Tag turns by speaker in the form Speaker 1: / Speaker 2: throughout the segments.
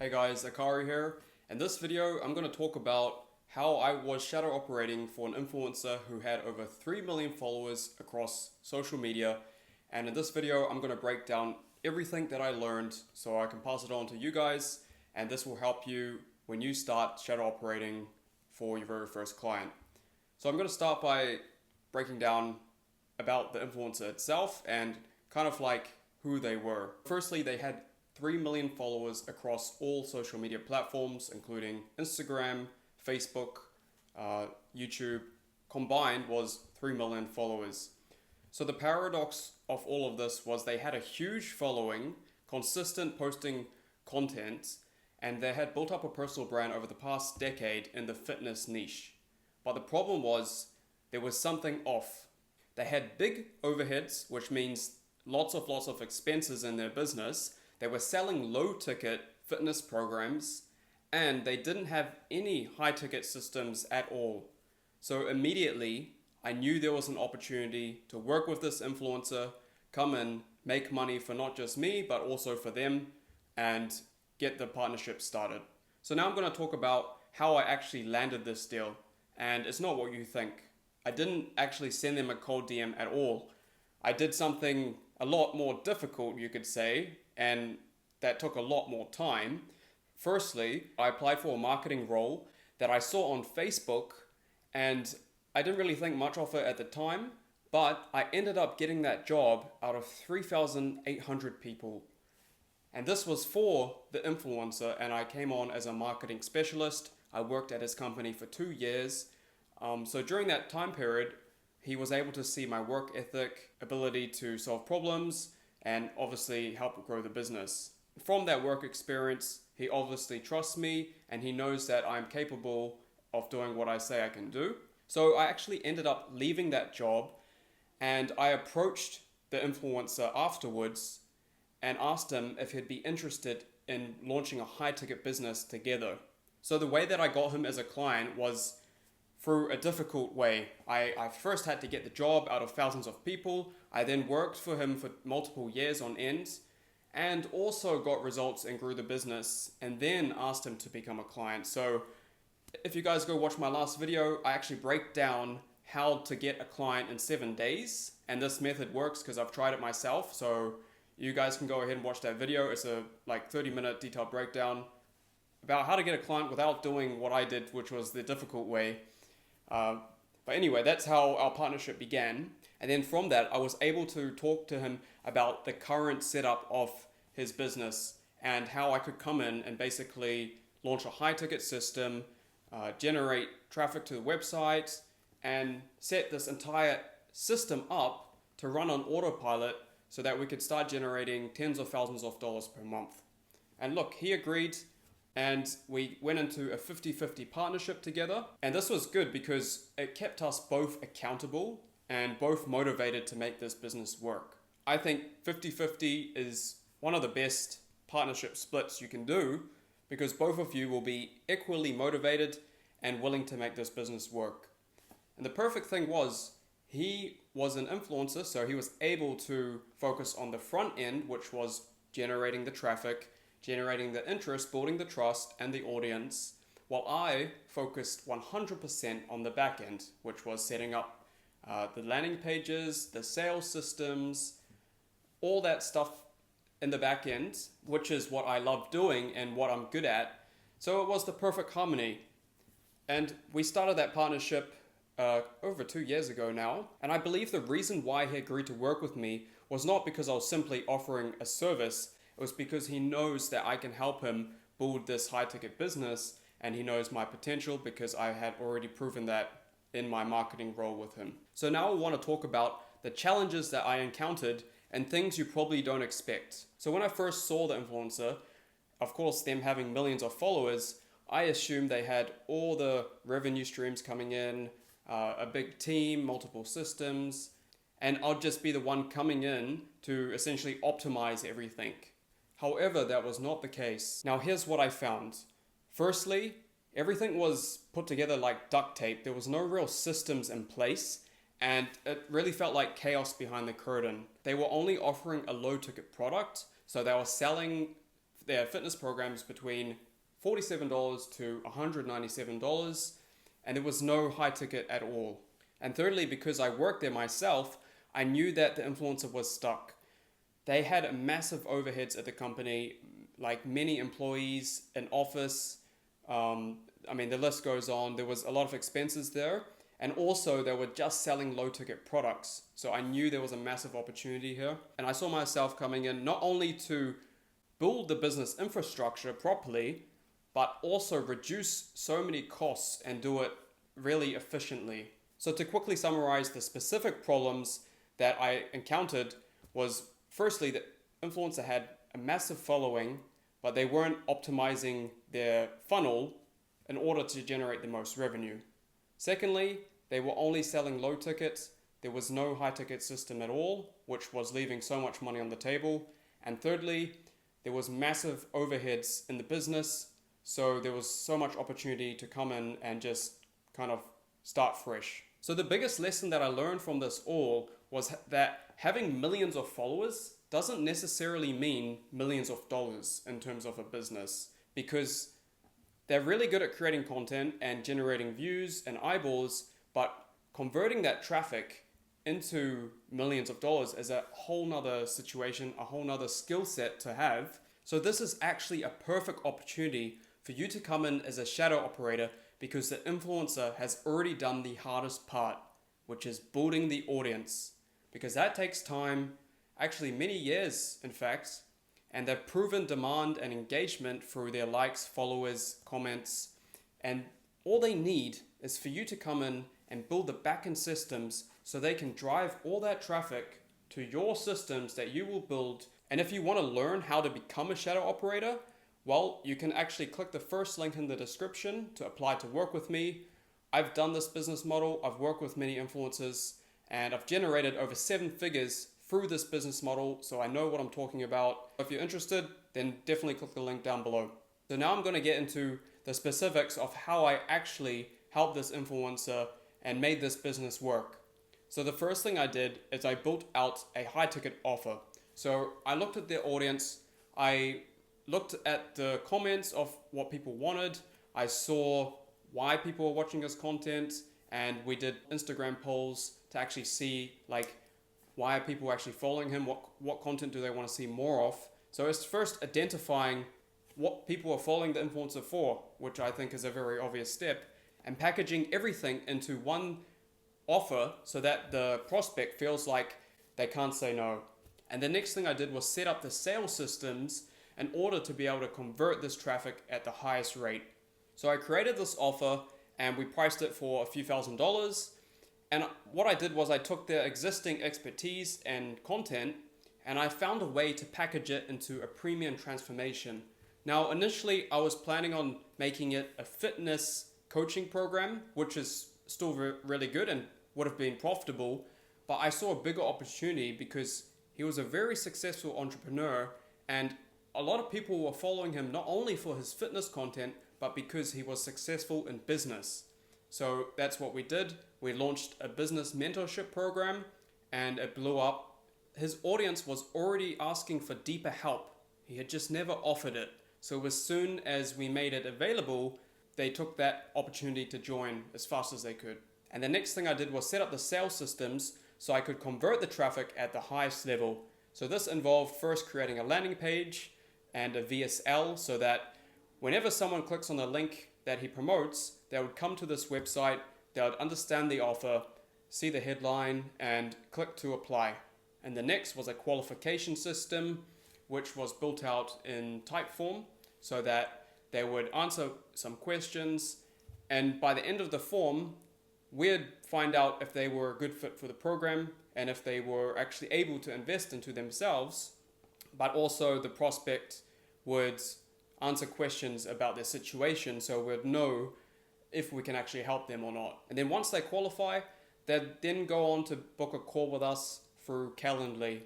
Speaker 1: Hey guys, Akari here. In this video, I'm going to talk about how I was shadow operating for an influencer who had over 3 million followers across social media. And in this video, I'm going to break down everything that I learned so I can pass it on to you guys. And this will help you when you start shadow operating for your very first client. So I'm going to start by breaking down about the influencer itself and kind of like who they were. Firstly, they had 3 million followers across all social media platforms, including Instagram, Facebook, YouTube. Combined was 3 million followers. So the paradox of all of this was they had a huge following, consistent posting content, and they had built up a personal brand over the past decade in the fitness niche. But the problem was there was something off. They had big overheads, which means lots of expenses in their business. They were selling low-ticket fitness programs, and they didn't have any high-ticket systems at all. So immediately, I knew there was an opportunity to work with this influencer, come in, make money for not just me, but also for them, and get the partnership started. So now I'm going to talk about how I actually landed this deal, and it's not what you think. I didn't actually send them a cold DM at all. I did something a lot more difficult, you could say, and that took a lot more time. Firstly, I applied for a marketing role that I saw on Facebook, and I didn't really think much of it at the time, but I ended up getting that job out of 3,800 people. And this was for the influencer, and I came on as a marketing specialist. I worked at his company for 2 years. So during that time period, he was able to see my work ethic, ability to solve problems, and obviously help grow the business. From that work experience, he obviously trusts me and he knows that I'm capable of doing what I say I can do. So I actually ended up leaving that job, and I approached the influencer afterwards and asked him if he'd be interested in launching a high-ticket business together. So the way that I got him as a client was through a difficult way. I first had to get the job out of thousands of people. I then worked for him for multiple years on end and also got results and grew the business, and then asked him to become a client. So if you guys go watch my last video, I actually break down how to get a client in 7 days, and this method works because I've tried it myself. So you guys can go ahead and watch that video. It's a 30-minute detailed breakdown about how to get a client without doing what I did, which was the difficult way. But anyway, that's how our partnership began. And then from that, I was able to talk to him about the current setup of his business and how I could come in and basically launch a high-ticket system, generate traffic to the website, and set this entire system up to run on autopilot so that we could start generating tens of thousands of dollars per month. And look, he agreed, and we went into a 50-50 partnership together. And this was good because it kept us both accountable and both motivated to make this business work. I think 50-50 is one of the best partnership splits you can do because both of you will be equally motivated and willing to make this business work. And the perfect thing was, he was an influencer, so he was able to focus on the front end, which was generating the traffic, generating the interest, building the trust and the audience, while I focused 100% on the back end, which was setting up the landing pages, the sales systems, all that stuff in the back end, which is what I love doing and what I'm good at. So it was the perfect harmony. And we started that partnership over 2 years ago now. And I believe the reason why he agreed to work with me was not because I was simply offering a service. It was because he knows that I can help him build this high-ticket business, and he knows my potential because I had already proven that in my marketing role with him. So now I want to talk about the challenges that I encountered and things you probably don't expect. So when I first saw the influencer, of course, them having millions of followers, I assumed they had all the revenue streams coming in, a big team, multiple systems, and I'll just be the one coming in to essentially optimize everything. However, that was not the case. Now here's what I found. Firstly, everything was put together like duct tape. There was no real systems in place, and it really felt like chaos behind the curtain. They were only offering a low ticket product, so they were selling their fitness programs between $47 to $197, and there was no high ticket at all. And thirdly, because I worked there myself, I knew that the influencer was stuck. They had massive overheads at the company, like many employees, an office. The list goes on. There was a lot of expenses there. And also they were just selling low ticket products. So I knew there was a massive opportunity here. And I saw myself coming in not only to build the business infrastructure properly, but also reduce so many costs and do it really efficiently. So to quickly summarize the specific problems that I encountered was, firstly, that influencer had a massive following, but they weren't optimizing their funnel in order to generate the most revenue. Secondly, they were only selling low tickets. There was no high ticket system at all, which was leaving so much money on the table. And thirdly, there was massive overheads in the business. So there was so much opportunity to come in and just kind of start fresh. So the biggest lesson that I learned from this all was that having millions of followers doesn't necessarily mean millions of dollars in terms of a business, because they're really good at creating content and generating views and eyeballs, but converting that traffic into millions of dollars is a whole nother situation, a whole nother skill set to have. So this is actually a perfect opportunity for you to come in as a shadow operator, because the influencer has already done the hardest part, which is building the audience, because that takes time, actually many years in fact, and they've proven demand and engagement through their likes, followers, comments, and all they need is for you to come in and build the backend systems so they can drive all that traffic to your systems that you will build. And if you want to learn how to become a shadow operator, well, you can actually click the first link in the description to apply to work with me. I've done this business model, I've worked with many influencers, and I've generated over 7 figures through this business model, so I know what I'm talking about. If you're interested, then definitely click the link down below. So now I'm going to get into the specifics of how I actually helped this influencer and made this business work. So the first thing I did is I built out a high ticket offer. So I looked at their audience, I looked at the comments of what people wanted, I saw why people were watching his content, and we did Instagram polls to actually see why are people actually following him, what content do they want to see more of. So it's first identifying what people are following the influencer for, which I think is a very obvious step, and packaging everything into one offer so that the prospect feels like they can't say no. And the next thing I did was set up the sales systems in order to be able to convert this traffic at the highest rate. So I created this offer and we priced it for a few $1,000s. And what I did was I took their existing expertise and content and I found a way to package it into a premium transformation. Now, initially I was planning on making it a fitness coaching program, which is still really good and would have been profitable, but I saw a bigger opportunity because he was a very successful entrepreneur and a lot of people were following him not only for his fitness content, but because he was successful in business. So that's what we did. We launched a business mentorship program and it blew up. His audience was already asking for deeper help. He had just never offered it. So as soon as we made it available, they took that opportunity to join as fast as they could. And the next thing I did was set up the sales systems so I could convert the traffic at the highest level. So this involved first creating a landing page and a VSL so that whenever someone clicks on the link that he promotes, they would come to this website, they would understand the offer, see the headline, and click to apply. And the next was a qualification system, which was built out in Typeform so that they would answer some questions. And by the end of the form, we'd find out if they were a good fit for the program and if they were actually able to invest into themselves, but also the prospect would answer questions about their situation so we'd know if we can actually help them or not. And then once they qualify, they'd then go on to book a call with us through Calendly.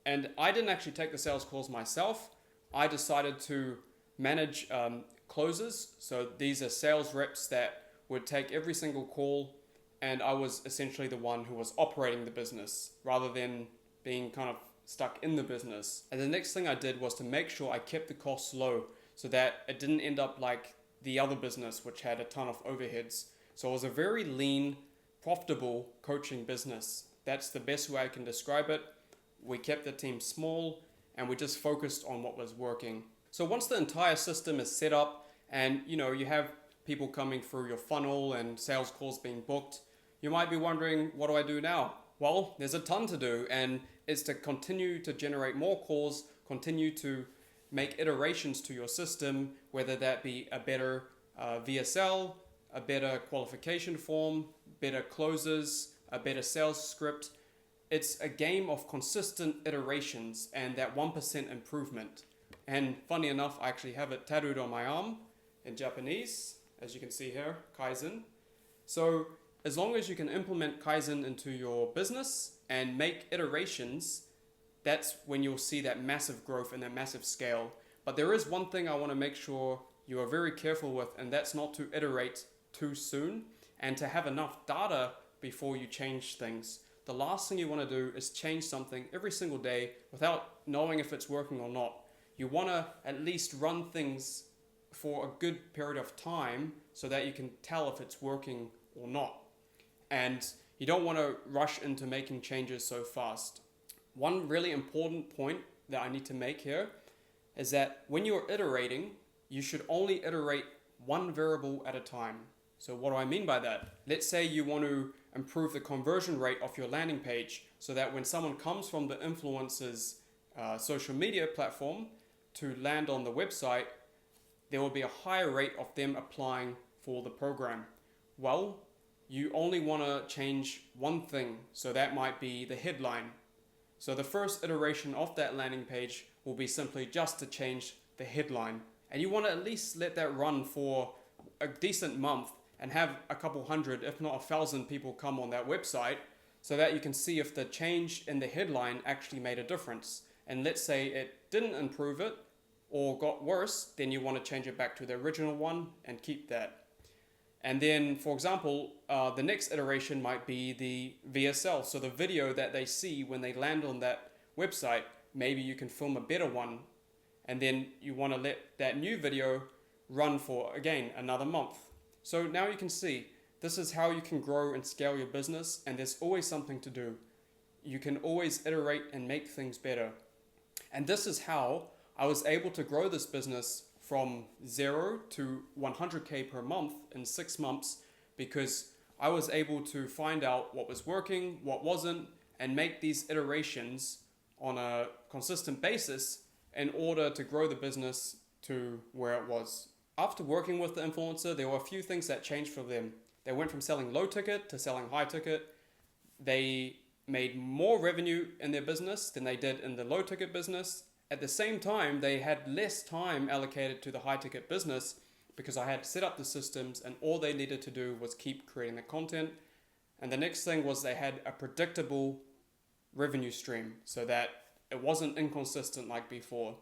Speaker 1: And I didn't actually take the sales calls myself. I decided to manage closers. So these are sales reps that would take every single call, and I was essentially the one who was operating the business rather than being kind of stuck in the business. And the next thing I did was to make sure I kept the costs low so that it didn't end up like the other business, which had a ton of overheads. So it was a very lean, profitable coaching business. That's the best way I can describe it. We kept the team small and we just focused on what was working. So once the entire system is set up and you have people coming through your funnel and sales calls being booked, you might be wondering, what do I do now? Well, there's a ton to do, and it's to continue to generate more calls, continue to make iterations to your system, whether that be a better VSL, a better qualification form, better closes, a better sales script. It's a game of consistent iterations and that 1% improvement. And funny enough, I actually have it tattooed on my arm in Japanese, as you can see here, Kaizen. So as long as you can implement Kaizen into your business and make iterations, that's when you'll see that massive growth and that massive scale. But there is one thing I want to make sure you are very careful with, and that's not to iterate too soon and to have enough data before you change things. The last thing you want to do is change something every single day without knowing if it's working or not. You want to at least run things for a good period of time so that you can tell if it's working or not. And you don't want to rush into making changes so fast. One really important point that I need to make here is that when you're iterating, you should only iterate one variable at a time. So what do I mean by that? Let's say you want to improve the conversion rate of your landing page so that when someone comes from the influencer's social media platform to land on the website, there will be a higher rate of them applying for the program. Well, you only want to change one thing, so that might be the headline. So the first iteration of that landing page will be simply just to change the headline. And you want to at least let that run for a decent month and have a couple hundred, if not 1,000 people come on that website so that you can see if the change in the headline actually made a difference. And let's say it didn't improve it or got worse, then you want to change it back to the original one and keep that. And then, for example, the next iteration might be the VSL. So the video that they see when they land on that website, maybe you can film a better one. And then you want to let that new video run for, again, another month. So now you can see, this is how you can grow and scale your business. And there's always something to do. You can always iterate and make things better. And this is how I was able to grow this business from 0 to 100K per month in 6 months, because I was able to find out what was working, what wasn't, and make these iterations on a consistent basis in order to grow the business to where it was. After working with the influencer, there were a few things that changed for them. They went from selling low ticket to selling high ticket. They made more revenue in their business than they did in the low ticket business. At the same time, they had less time allocated to the high ticket business because I had set up the systems and all they needed to do was keep creating the content. And the next thing was they had a predictable revenue stream so that it wasn't inconsistent like before.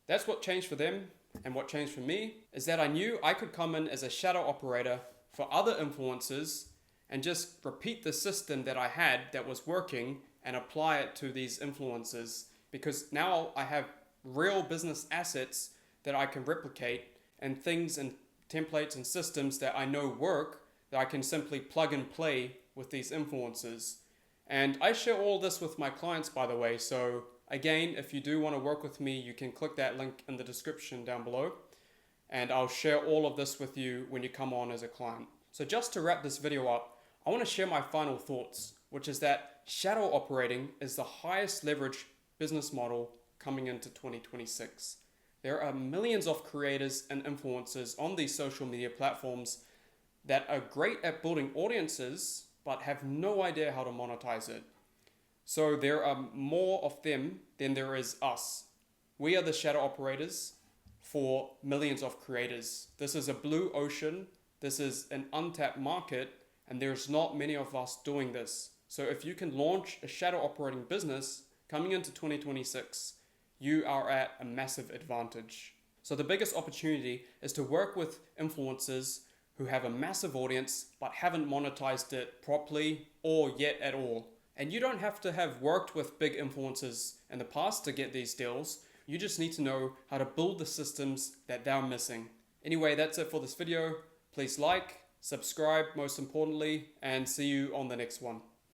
Speaker 1: That's what changed for them. And what changed for me is that I knew I could come in as a shadow operator for other influencers and just repeat the system that I had that was working and apply it to these influencers. Because now I have real business assets that I can replicate and things and templates and systems that I know work that I can simply plug and play with these influencers. And I share all this with my clients, by the way. So again, if you do want to work with me, you can click that link in the description down below. And I'll share all of this with you when you come on as a client. So just to wrap this video up, I want to share my final thoughts, which is that shadow operating is the highest leverage business model coming into 2026. There are millions of creators and influencers on these social media platforms that are great at building audiences but have no idea how to monetize it. So there are more of them than there is us. We are the shadow operators for millions of creators. This is a blue ocean. This is an untapped market, and there's not many of us doing this. So if you can launch a shadow operating business coming into 2026, you are at a massive advantage. So the biggest opportunity is to work with influencers who have a massive audience but haven't monetized it properly or yet at all. And you don't have to have worked with big influencers in the past to get these deals. You just need to know how to build the systems that they're missing. Anyway, that's it for this video. Please like, subscribe most importantly, and see you on the next one.